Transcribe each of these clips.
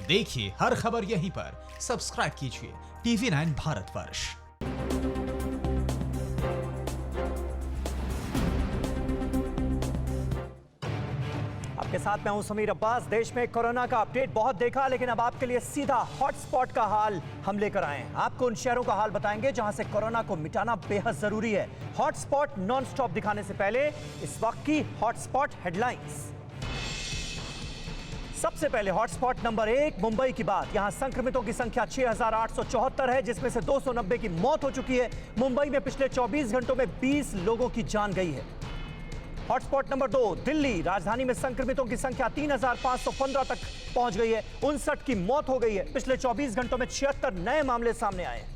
देखिए हर खबर यहीं पर। सब्सक्राइब कीजिए TV9 भारतवर्ष। आपके साथ मैं हूं समीर अब्बास। देश में कोरोना का अपडेट बहुत देखा, लेकिन अब आपके लिए सीधा हॉटस्पॉट का हाल हम लेकर आए हैं। आपको उन शहरों का हाल बताएंगे जहां से कोरोना को मिटाना बेहद जरूरी है। हॉटस्पॉट नॉन स्टॉप दिखाने से पहले इस वक्त की हॉटस्पॉट हेडलाइंस। सबसे पहले हॉटस्पॉट नंबर 1 मुंबई की बात। यहां संक्रमितों की संख्या 6,874 है, जिसमें से 290 की मौत हो चुकी है। मुंबई में पिछले 24 घंटों में 20 लोगों की जान गई है। Hotspot number 2 Delhi. राजधानी में संक्रमितों की संख्या 3,515 तक पहुंच गई है। 59 की मौत हो गई है। पिछले 24 घंटों में 76 नए मामले सामने आए हैं।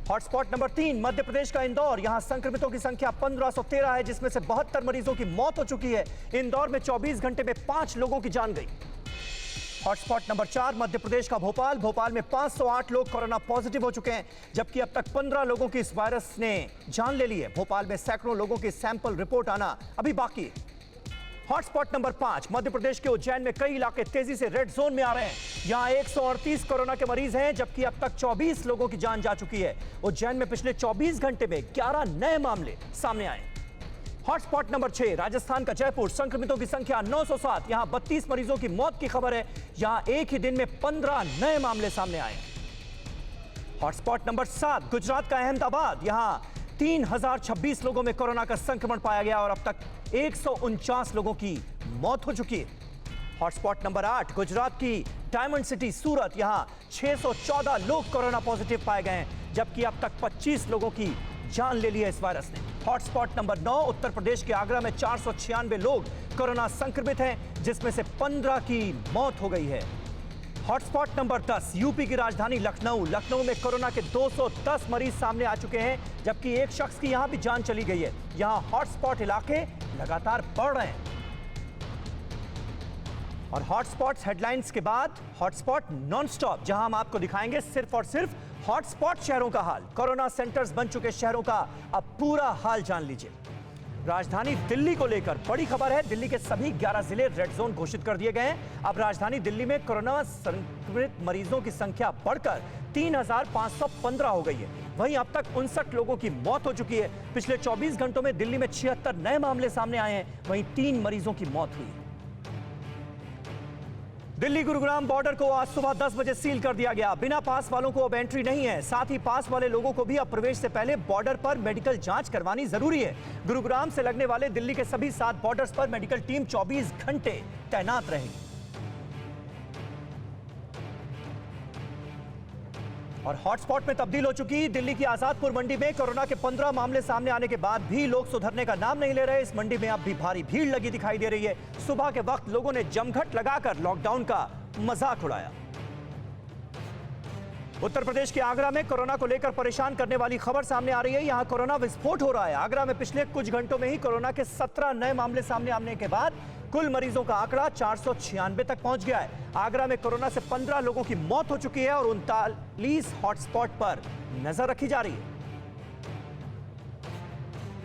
हॉटस्पॉट नंबर 3 मध्य प्रदेश का इंदौर। यहां संक्रमितों की संख्या 1513 है, जिसमें से 72 मरीजों की मौत हो चुकी है। इंदौर में 24 घंटे में 5 लोगों की जान गई। हॉटस्पॉट नंबर 4 मध्य प्रदेश का भोपाल। भोपाल में 508 लोग कोरोना पॉजिटिव हो चुके हैं, जबकि अब तक 15 लोगों की इस वायरस ने जान ले ली है। भोपाल में सैकड़ों लोगों की सैंपल रिपोर्ट आना अभी बाकी है। हॉटस्पॉट नंबर 5 मध्य प्रदेश के उज्जैन में कई इलाके तेजी से रेड जोन में आ रहे हैं। यहां 138 कोरोना के मरीज हैं, जबकि अब तक 24 लोगों की जान जा चुकी है। उज्जैन में पिछले 24 घंटे में 11 नए मामले सामने आए। हॉटस्पॉट नंबर 6 राजस्थान का जयपुर। संक्रमितों की संख्या 907। यहां 32 मरीजों की मौत की खबर है। यहां एक ही दिन में 15 नए मामले सामने आए। हॉटस्पॉट नंबर 7 गुजरात का अहमदाबाद। यहां 3026 लोगों में कोरोना का संक्रमण पाया गया और अब तक 149 लोगों की मौत हो चुकी है। हॉटस्पॉट नंबर 8 गुजरात की डायमंड सिटी सूरत। यहां 614 लोग कोरोना पॉजिटिव पाए गए हैं, जबकि अब तक 25 लोगों की जान ले ली है इस वायरस ने। हॉटस्पॉट नंबर 9 उत्तर प्रदेश के आगरा में 496 लोग कोरोना संक्रमित हैं, जिसमें से 15 की मौत हो गई है। हॉटस्पॉट नंबर 10 यूपी की राजधानी लखनऊ। लखनऊ में कोरोना के 210 मरीज सामने आ चुके हैं, जबकि एक शख्स की यहां भी जान चली गई है। यहां हॉटस्पॉट इलाके लगातार बढ़ रहे हैं। और हॉटस्पॉट्स हेडलाइंस के बाद हॉटस्पॉट नॉनस्टॉप, जहां हम आपको दिखाएंगे सिर्फ और सिर्फ हॉटस्पॉट शहरों का हाल। कोरोना सेंटर्स बन चुके शहरों का अब पूरा हाल जान लीजिए। राजधानी दिल्ली को लेकर बड़ी खबर है। दिल्ली के सभी 11 जिले रेड जोन घोषित कर दिए गए हैं। अब राजधानी दिल्ली में कोरोना संक्रमित मरीजों की संख्या बढ़कर 3,515 हो गई है। वहीं अब तक 59 लोगों की मौत हो चुकी है। पिछले 24 घंटों में दिल्ली में 76 नए मामले सामने आए हैं। वहीं 3 मरीजों की मौत हुई है। दिल्ली गुरुग्राम बॉर्डर को आज सुबह 10 बजे सील कर दिया गया। बिना पास वालों को अब एंट्री नहीं है। साथ ही पास वाले लोगों को भी अब प्रवेश से पहले बॉर्डर पर मेडिकल जांच करवानी जरूरी है। गुरुग्राम से लगने वाले दिल्ली के सभी 7 बॉर्डर्स पर मेडिकल टीम 24 घंटे तैनात रहेगी। और हॉटस्पॉट में तब्दील हो चुकी दिल्ली की आजादपुर मंडी में कोरोना के 15 मामले सामने आने के बाद भी लोग सुधरने का नाम नहीं ले रहे। इस मंडी में अब भी भारी भीड़ लगी दिखाई दे रही है। सुबह के वक्त लोगों ने जमघट लगाकर लॉकडाउन का मजाक उड़ाया। उत्तर प्रदेश के आगरा में कोरोना को लेकर परेशान करने वाली खबर सामने आ रही है। यहां कोरोना विस्फोट हो रहा है। आगरा में पिछले कुछ घंटों में ही कोरोना के 17 नए मामले सामने आने के बाद कुल मरीजों का आंकड़ा 496 तक पहुंच गया है। आगरा में कोरोना से 15 लोगों की मौत हो चुकी है और 39 हॉटस्पॉट पर नजर रखी जा रही है।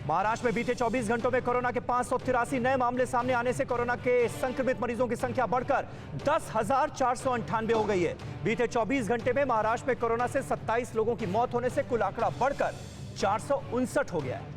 महाराष्ट्र में बीते 24 घंटों में कोरोना के 583 नए मामले सामने आने से कोरोना के संक्रमित मरीजों की संख्या बढ़कर 10,498 हो गई है। बीते 24 घंटे में महाराष्ट्र में कोरोना से 27 लोगों की मौत होने से कुल आंकड़ा बढ़कर 459 हो गया है।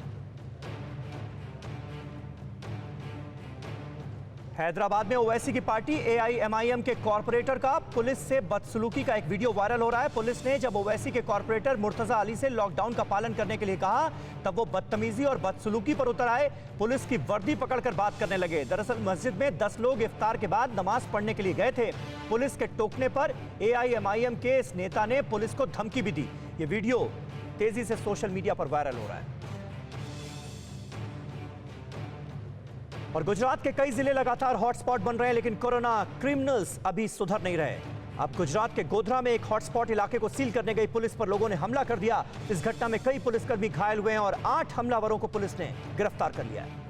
हैदराबाद में ओवैसी की पार्टी AIMIM के कॉर्पोरेटर का पुलिस से बदसलूकी का एक वीडियो वायरल हो रहा है। पुलिस ने जब ओवैसी के कॉर्पोरेटर मुर्तजा अली से लॉकडाउन का पालन करने के लिए कहा, तब वो बदतमीजी और बदसलूकी पर उतर आए। पुलिस की वर्दी पकड़कर बात करने लगे। दरअसल मस्जिद में 10 लोग इफ्तार के बाद नमाज पढ़ने के लिए गए थे। पुलिस के टोकने पर AIMIM के इस नेता ने पुलिस को धमकी भी दी। ये वीडियो तेजी से सोशल मीडिया पर वायरल हो रहा है। और गुजरात के कई जिले लगातार हॉटस्पॉट बन रहे हैं, लेकिन कोरोना क्रिमिनल्स अभी सुधर नहीं रहे। अब गुजरात के गोधरा में एक हॉटस्पॉट इलाके को सील करने गई पुलिस पर लोगों ने हमला कर दिया। इस घटना में कई पुलिसकर्मी घायल हुए हैं और 8 हमलावरों को पुलिस ने गिरफ्तार कर लिया है।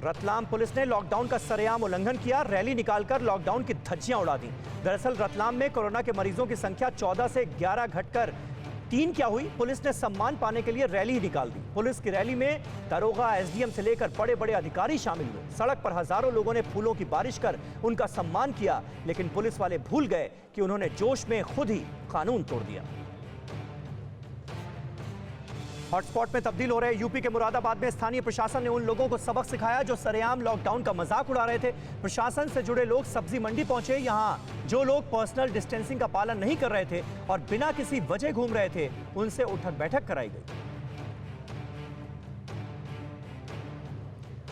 रतलाम पुलिस ने लॉकडाउन का सरेआम उल्लंघन किया। रैली निकालकर लॉकडाउन की धज्जियां उड़ा दी। दरअसल रतलाम में कोरोना के मरीजों की संख्या 14 से 11 घटकर 3 क्या हुई, पुलिस ने सम्मान पाने के लिए रैली ही निकाल दी। पुलिस की रैली में दरोगा, एसडीएम से लेकर बड़े बड़े अधिकारी शामिल हुए। सड़क पर हजारों लोगों ने फूलों की बारिश कर उनका सम्मान किया, लेकिन पुलिस वाले भूल गए कि उन्होंने जोश में खुद ही कानून तोड़ दिया। हॉटस्पॉट में तब्दील हो रहे यूपी के मुरादाबाद में स्थानीय प्रशासन ने उन लोगों को सबक सिखाया जो सरेआम लॉकडाउन का मजाक उड़ा रहे थे। प्रशासन से जुड़े लोग सब्जी मंडी पहुंचे। यहां जो लोग पर्सनल डिस्टेंसिंग का पालन नहीं कर रहे थे और बिना किसी वजह घूम रहे थे, उनसे उठक बैठक कराई गई।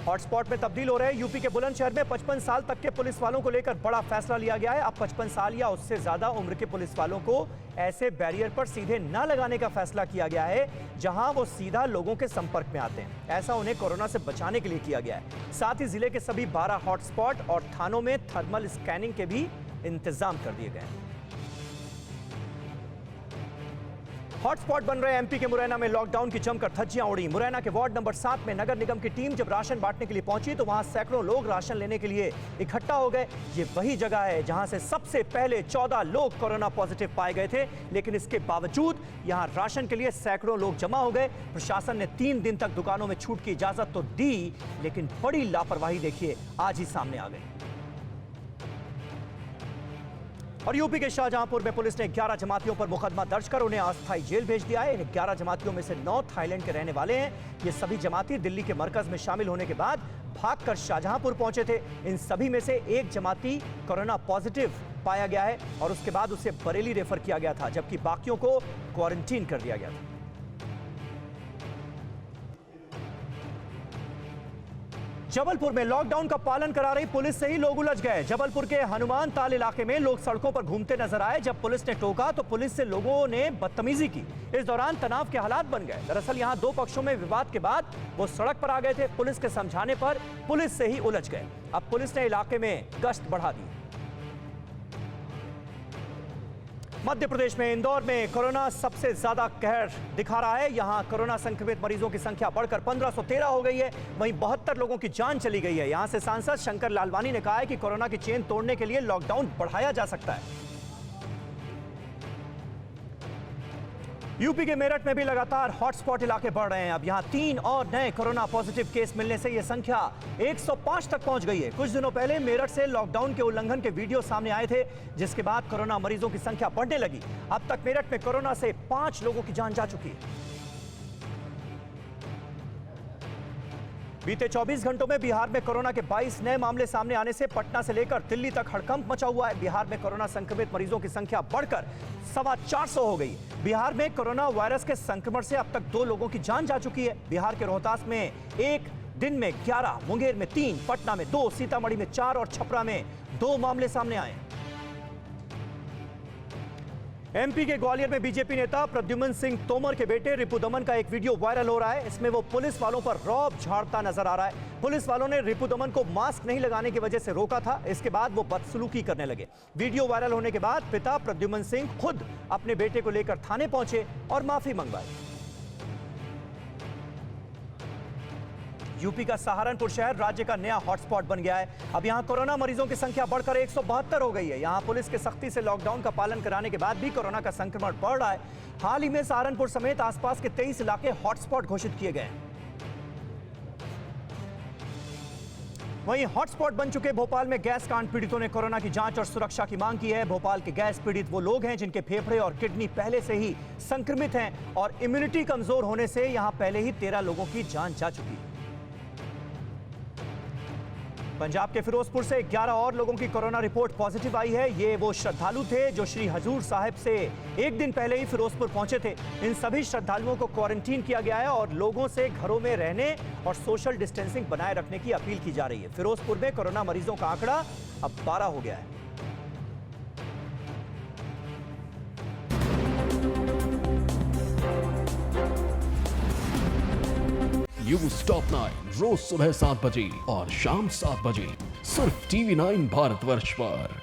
हॉटस्पॉट में तब्दील हो रहे यूपी के बुलंदशहर में 55 साल तक के पुलिस वालों को लेकर बड़ा फैसला लिया गया है। अब 55 साल या उससे ज्यादा उम्र के पुलिस वालों को ऐसे बैरियर पर सीधे न लगाने का फैसला किया गया है जहां वो सीधा लोगों के संपर्क में आते हैं। ऐसा उन्हें कोरोना से बचाने के लिए किया गया है। साथ ही जिले के सभी 12 हॉटस्पॉट और थानों में थर्मल स्कैनिंग के भी इंतजाम कर दिए गए हैं। हॉटस्पॉट बन रहे एमपी के मुरैना में लॉकडाउन की जमकर धज्जियां उड़ी। मुरैना के वार्ड नंबर 7 में नगर निगम की टीम जब राशन बांटने के लिए पहुंची तो वहां सैकड़ों लोग राशन लेने के लिए इकट्ठा हो गए। ये वही जगह है जहां से सबसे पहले 14 लोग कोरोना पॉजिटिव पाए गए थे, लेकिन इसके बावजूद यहां राशन के लिए सैकड़ों लोग जमा हो गए। प्रशासन ने 3 दिन तक दुकानों में छूट की इजाजत तो दी, लेकिन बड़ी लापरवाही देखिए आज ही सामने आ गई। और यूपी के शाहजहांपुर में पुलिस ने 11 जमातियों पर मुकदमा दर्ज कर उन्हें अस्थायी जेल भेज दिया है। इन 11 जमातियों में से 9 थाईलैंड के रहने वाले हैं। ये सभी जमाती दिल्ली के मरकज में शामिल होने के बाद भागकर शाहजहांपुर पहुंचे थे। इन सभी में से एक जमाती कोरोना पॉजिटिव पाया गया है और उसके बाद उसे बरेली रेफर किया गया था, जबकि बाकियों को क्वारंटीन कर दिया गया था। जबलपुर में लॉकडाउन का पालन करा रही पुलिस से ही लोग उलझ गए। जबलपुर के हनुमान ताल इलाके में लोग सड़कों पर घूमते नजर आए। जब पुलिस ने टोका तो पुलिस से लोगों ने बदतमीजी की। इस दौरान तनाव के हालात बन गए। दरअसल यहां 2 पक्षों में विवाद के बाद वो सड़क पर आ गए थे। पुलिस के समझाने पर पुलिस से ही उलझ गए। अब पुलिस ने इलाके में गश्त बढ़ा दी। मध्य प्रदेश में इंदौर में कोरोना सबसे ज्यादा कहर दिखा रहा है। यहां कोरोना संक्रमित मरीजों की संख्या बढ़कर 1513 हो गई है। वहीं 72 लोगों की जान चली गई है। यहां से सांसद शंकर लालवानी ने कहा है कि कोरोना की चेन तोड़ने के लिए लॉकडाउन बढ़ाया जा सकता है। यूपी के मेरठ में भी लगातार हॉटस्पॉट इलाके बढ़ रहे हैं। अब यहां 3 और नए कोरोना पॉजिटिव केस मिलने से यह संख्या 105 तक पहुंच गई है। कुछ दिनों पहले मेरठ से लॉकडाउन के उल्लंघन के वीडियो सामने आए थे, जिसके बाद कोरोना मरीजों की संख्या बढ़ने लगी। अब तक मेरठ में कोरोना से 5 लोगों की जान जा चुकी है। बीते 24 घंटों में बिहार में कोरोना के 22 नए मामले सामने आने से पटना से लेकर दिल्ली तक हड़कंप मचा हुआ है। बिहार में कोरोना संक्रमित मरीजों की संख्या बढ़कर 425 हो गई। बिहार में कोरोना वायरस के संक्रमण से अब तक 2 लोगों की जान जा चुकी है। बिहार के रोहतास में एक दिन में 11, मुंगेर में 3, पटना में 2, सीतामढ़ी में 4 और छपरा में 2 मामले सामने आए। एमपी के ग्वालियर में बीजेपी नेता प्रद्युम्न सिंह तोमर के बेटे रिपुदमन का एक वीडियो वायरल हो रहा है। इसमें वो पुलिस वालों पर रौब झाड़ता नजर आ रहा है। पुलिस वालों ने रिपुदमन को मास्क नहीं लगाने की वजह से रोका था। इसके बाद वो बदसलूकी करने लगे। वीडियो वायरल होने के बाद पिता प्रद्युम्न सिंह खुद अपने बेटे को लेकर थाने पहुंचे और माफी मंगवाई। यूपी का सहारनपुर शहर राज्य का नया हॉटस्पॉट बन गया है। अब यहां कोरोना मरीजों की संख्या बढ़कर 172 हो गई है। यहां पुलिस के सख्ती से लॉकडाउन का पालन कराने के बाद भी कोरोना का संक्रमण बढ़ रहा है। हाल ही में सहारनपुर समेत आसपास के 23 इलाके हॉटस्पॉट घोषित किए गए हैं। वहीं हॉटस्पॉट बन चुके भोपाल में गैस कांड पीड़ितों ने कोरोना की जांच और सुरक्षा की मांग की है। भोपाल के गैस पीड़ित वो लोग हैं जिनके फेफड़े और किडनी पहले से ही संक्रमित हैं और इम्यूनिटी कमजोर होने से यहां पहले ही 13 लोगों की जान जा चुकी है। पंजाब के फिरोजपुर से 11 और लोगों की कोरोना रिपोर्ट पॉजिटिव आई है। ये वो श्रद्धालु थे जो श्री हजूर साहिब से एक दिन पहले ही फिरोजपुर पहुंचे थे। इन सभी श्रद्धालुओं को क्वारंटीन किया गया है और लोगों से घरों में रहने और सोशल डिस्टेंसिंग बनाए रखने की अपील की जा रही है। फिरोजपुर में कोरोना मरीजों का आंकड़ा अब 12 हो गया है। न्यूज टॉप 9 रोज सुबह 7 बजे और शाम 7 बजे सिर्फ TV9 भारतवर्ष पर।